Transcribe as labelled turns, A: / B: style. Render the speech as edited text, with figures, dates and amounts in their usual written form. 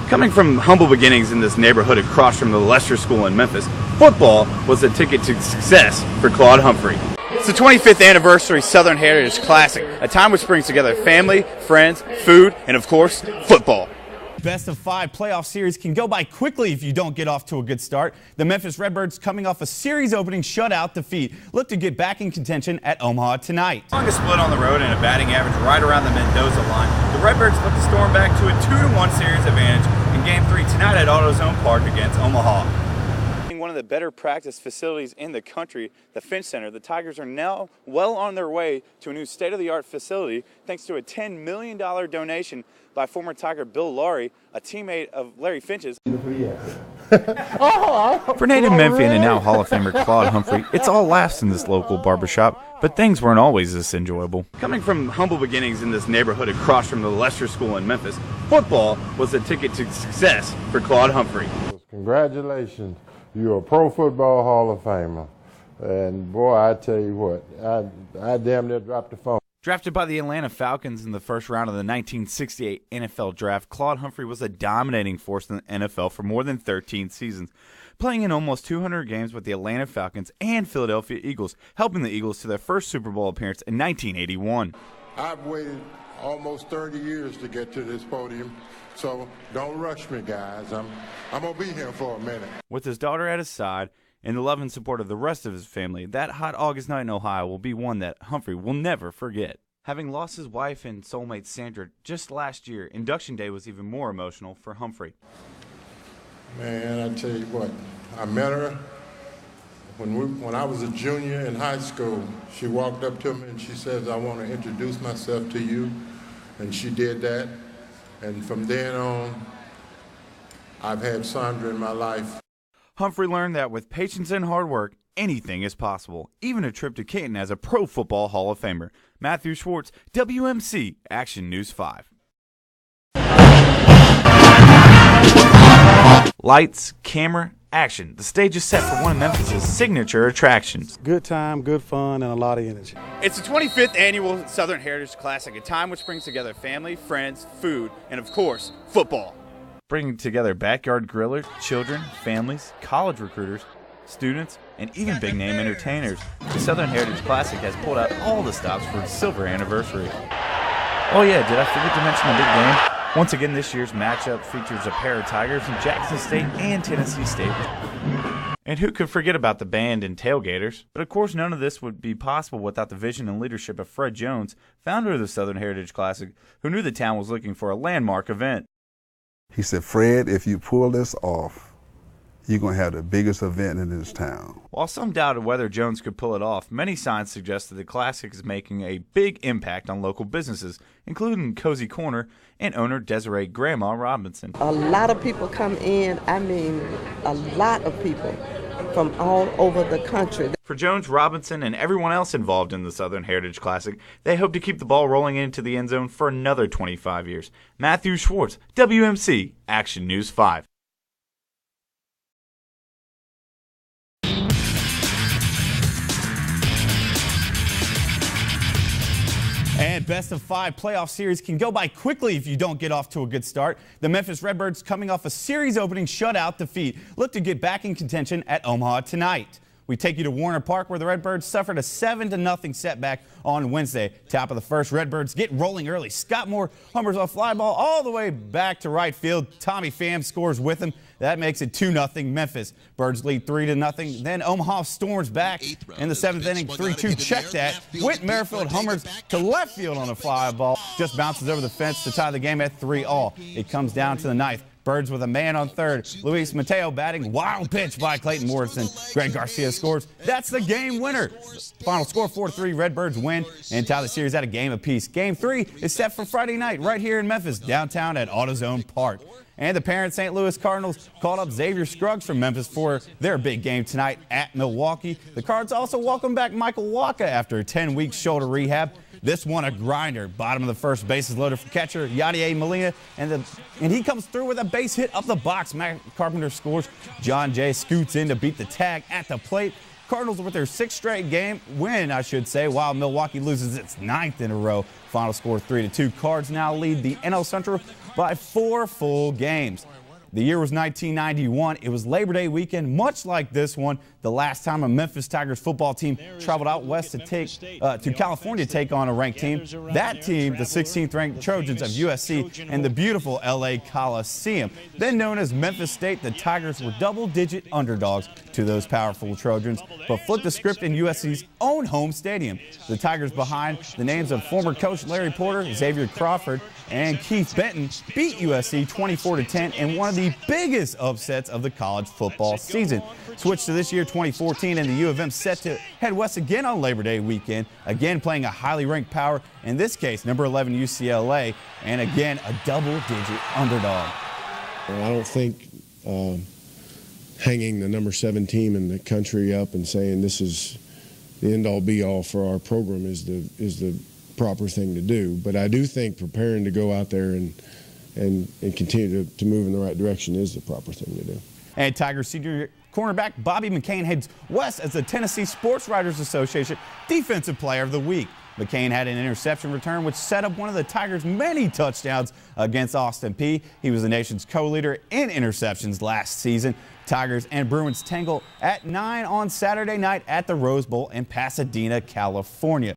A: Coming from humble beginnings in this neighborhood across from the Lester School in Memphis, football was the ticket to success for Claude Humphrey. It's the 25th anniversary Southern Heritage Classic, a time which brings together family, friends, food, and of course, football.
B: Best of 5 playoff series can go by quickly if you don't get off to a good start. The Memphis Redbirds, coming off a series-opening shutout defeat, look to get back in contention at Omaha tonight.
A: Along a split on the road and a batting average right around the Mendoza line, the Redbirds look to storm back to a 2-1 series advantage in Game 3 tonight at AutoZone Park against Omaha. One of the better practice facilities in the country, the Finch Center, the Tigers are now well on their way to a new state-of-the-art facility thanks to a $10 million donation by former Tiger Bill Laurie, a teammate of Larry Finch's. For native Memphian and now Hall of Famer Claude Humphrey, it's all laughs in this local barbershop, but things weren't always this enjoyable. Coming from humble beginnings in this neighborhood across from the Lester School in Memphis, football was the ticket to success for Claude Humphrey.
C: Congratulations. You're a Pro Football Hall of Famer. And boy, I tell you what, I damn near dropped the phone.
A: Drafted by the Atlanta Falcons in the first round of the 1968 NFL Draft, Claude Humphrey was a dominating force in the NFL for more than 13 seasons, playing in almost 200 games with the Atlanta Falcons and Philadelphia Eagles, helping the Eagles to their first Super Bowl appearance in 1981.
C: I've waited almost 30 years to get to this podium, so don't rush me, guys. I'm going to be here for a minute.
A: With his daughter at his side and the love and support of the rest of his family, that hot August night in Ohio will be one that Humphrey will never forget. Having lost his wife and soulmate Sandra just last year, induction day was even more emotional for Humphrey.
C: Man, I tell you what, I met her when I was a junior in high school. She walked up to me and she says, "I want to introduce myself to you." And she did that. And from then on, I've had Sandra in my life.
A: Humphrey learned that with patience and hard work, anything is possible, even a trip to Canton as a Pro Football Hall of Famer. Matthew Schwartz, WMC Action News 5. Lights, camera, action. The stage is set for one of Memphis' signature attractions.
D: Good time, good fun, and a lot of energy.
A: It's the 25th annual Southern Heritage Classic, a time which brings together family, friends, food, and of course, football. Bringing together backyard grillers, children, families, college recruiters, students, and even big-name entertainers, the Southern Heritage Classic has pulled out all the stops for its silver anniversary. Oh yeah, did I forget to mention the big game? Once again, this year's matchup features a pair of Tigers from Jackson State and Tennessee State. And who could forget about the band and tailgaters? But of course, none of this would be possible without the vision and leadership of Fred Jones, founder of the Southern Heritage Classic, who knew the town was looking for a landmark event.
E: He said, "Fred, if you pull this off, you're going to have the biggest event in this town."
A: While some doubted whether Jones could pull it off, many signs suggested the Classic is making a big impact on local businesses, including Cozy Corner and owner Desiree Grandma Robinson.
F: A lot of people come in, I mean a lot of people from all over the country.
A: For Jones, Robinson, and everyone else involved in the Southern Heritage Classic, they hope to keep the ball rolling into the end zone for another 25 years. Matthew Schwartz, WMC Action News 5.
B: And best of 5 playoff series can go by quickly if you don't get off to a good start. The Memphis Redbirds, coming off a series-opening shutout defeat, look to get back in contention at Omaha tonight. We take you to Warner Park, where the Redbirds suffered a 7-0 setback on Wednesday. Top of the first, Redbirds get rolling early. Scott Moore homers a fly ball all the way back to right field. Tommy Pham scores with him. That makes it 2-0 Memphis. Birds lead 3-0. Then Omaha storms back in the 7th inning. 3-2 check that. Whit Merrifield homers to left field on a fly ball. Just bounces over the fence to tie the game at 3-all. It comes down to the 9th. Birds with a man on third. Luis Mateo batting. Wild pitch by Clayton Morrison. Greg Garcia scores. That's the game winner. Final score 4-3. Redbirds win and tie the series at a game apiece. Game 3 is set for Friday night right here in Memphis, downtown at AutoZone Park. And the parent St. Louis Cardinals called up Xavier Scruggs from Memphis for their big game tonight at Milwaukee. The Cards also welcome back Michael Waka after a 10-week shoulder rehab. This one a grinder. Bottom of the first, bases loaded for catcher Yadier Molina, and he comes through with a base hit up the box. Matt Carpenter scores. John Jay scoots in to beat the tag at the plate. Cardinals with their 6th straight game win, I should say, while Milwaukee loses its 9th in a row. Final score 3-2. Cards now lead the NL Central by 4 full games. The year was 1991. It was Labor Day weekend, much like this one, the last time a Memphis Tigers football team traveled out west to California to take on a ranked team. That team, the 16th ranked Trojans of USC and the beautiful LA Coliseum. Then known as Memphis State, the Tigers were double-digit underdogs to those powerful Trojans, but flipped the script in USC's own home stadium. The Tigers, behind the names of former coach Larry Porter, Xavier Crawford, and Keith Benton, beat USC 24-10 in one of the biggest upsets of the college football season. Switch to this year, 2014, and the U of M set to head west again on Labor Day weekend, again playing a highly ranked power, in this case number 11 UCLA, and again a double-digit underdog.
G: I don't think hanging the number 7 team in the country up and saying this is the end-all be-all for our program is the proper thing to do. But I do think preparing to go out there and continue to move in the right direction is the proper thing to do.
B: And Tigers senior cornerback Bobby McCain heads west as the Tennessee Sports Writers Association Defensive Player of the Week. McCain had an interception return, which set up one of the Tigers' many touchdowns against Austin Peay. He was the nation's co-leader in interceptions last season. Tigers and Bruins tangle at 9 on Saturday night at the Rose Bowl in Pasadena, California.